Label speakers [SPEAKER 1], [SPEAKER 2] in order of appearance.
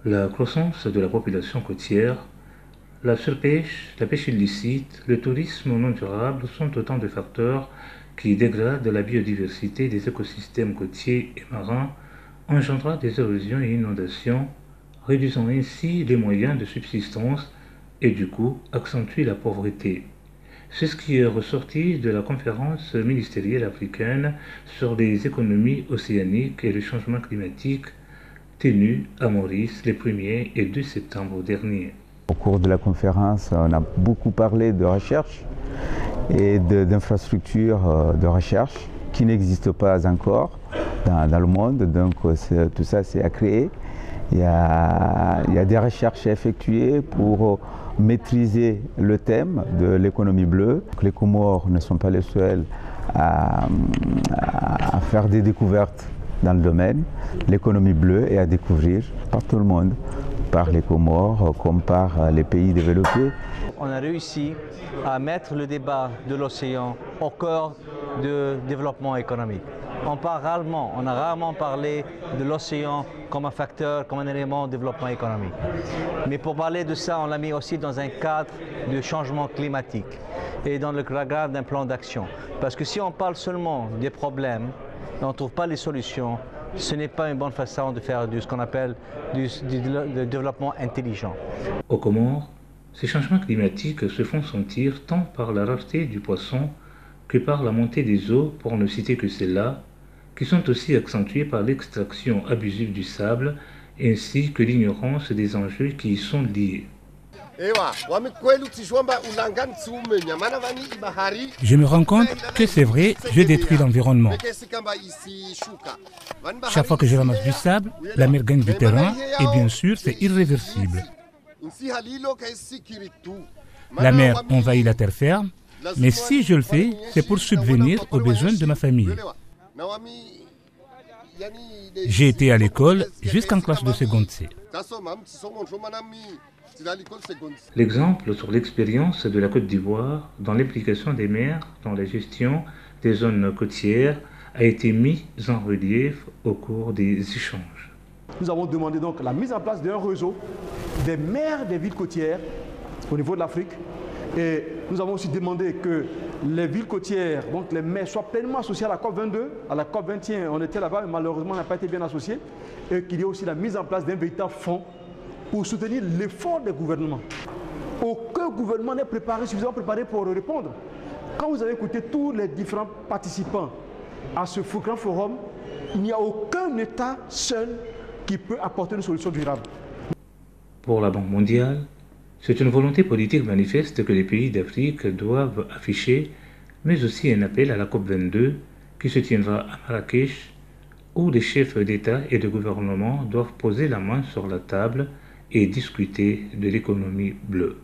[SPEAKER 1] La croissance de la population côtière, la surpêche, la pêche illicite, le tourisme non durable sont autant de facteurs qui dégradent la biodiversité des écosystèmes côtiers et marins, engendrant des érosions et inondations, réduisant ainsi les moyens de subsistance et du coup accentuent la pauvreté. C'est ce qui est ressorti de la conférence ministérielle africaine sur les économies océaniques et le changement climatique tenue à Maurice les 1er et 2 septembre dernier.
[SPEAKER 2] Au cours de la conférence, on a beaucoup parlé de recherche et d'infrastructures de recherche qui n'existent pas encore dans le monde, donc tout ça c'est à créer. Il y a des recherches à effectuer pour maîtriser le thème de l'économie bleue. Les Comores ne sont pas les seuls à faire des découvertes dans le domaine. L'économie bleue est à découvrir par tout le monde, par les Comores comme par les pays développés.
[SPEAKER 3] On a réussi à mettre le débat de l'océan au cœur du développement économique. On a rarement parlé de l'océan comme un facteur, comme un élément de développement économique. Mais pour parler de ça, on l'a mis aussi dans un cadre de changement climatique et dans le cadre d'un plan d'action. Parce que si on parle seulement des problèmes et on ne trouve pas les solutions, ce n'est pas une bonne façon de faire ce qu'on appelle du développement intelligent.
[SPEAKER 1] Aux Comores, ces changements climatiques se font sentir tant par la rareté du poisson que par la montée des eaux, pour ne citer que celles-là, qui sont aussi accentuées par l'extraction abusive du sable ainsi que l'ignorance des enjeux qui y sont liés.
[SPEAKER 4] Je me rends compte que c'est vrai, je détruis l'environnement. Chaque fois que je ramasse du sable, la mer gagne du terrain et bien sûr c'est irréversible. La mer envahit la terre ferme, mais si je le fais, c'est pour subvenir aux besoins de ma famille. J'ai été à l'école jusqu'en classe de seconde C.
[SPEAKER 1] L'exemple sur l'expérience de la Côte d'Ivoire dans l'implication des maires dans la gestion des zones côtières a été mis en relief au cours des échanges.
[SPEAKER 5] Nous avons demandé donc la mise en place d'un réseau des maires des villes côtières au niveau de l'Afrique. Et nous avons aussi demandé que les villes côtières, donc les maires, soient pleinement associés à la COP22. À la COP21, on était là-bas, mais malheureusement, on n'a pas été bien associés. Et qu'il y ait aussi la mise en place d'un véritable fonds pour soutenir l'effort des gouvernements. Aucun gouvernement n'est suffisamment préparé pour répondre. Quand vous avez écouté tous les différents participants à ce grand forum, il n'y a aucun État seul qui peut apporter une solution durable.
[SPEAKER 1] Pour la Banque mondiale, c'est une volonté politique manifeste que les pays d'Afrique doivent afficher, mais aussi un appel à la COP22 qui se tiendra à Marrakech, où les chefs d'État et de gouvernement doivent poser la main sur la table et discuter de l'économie bleue.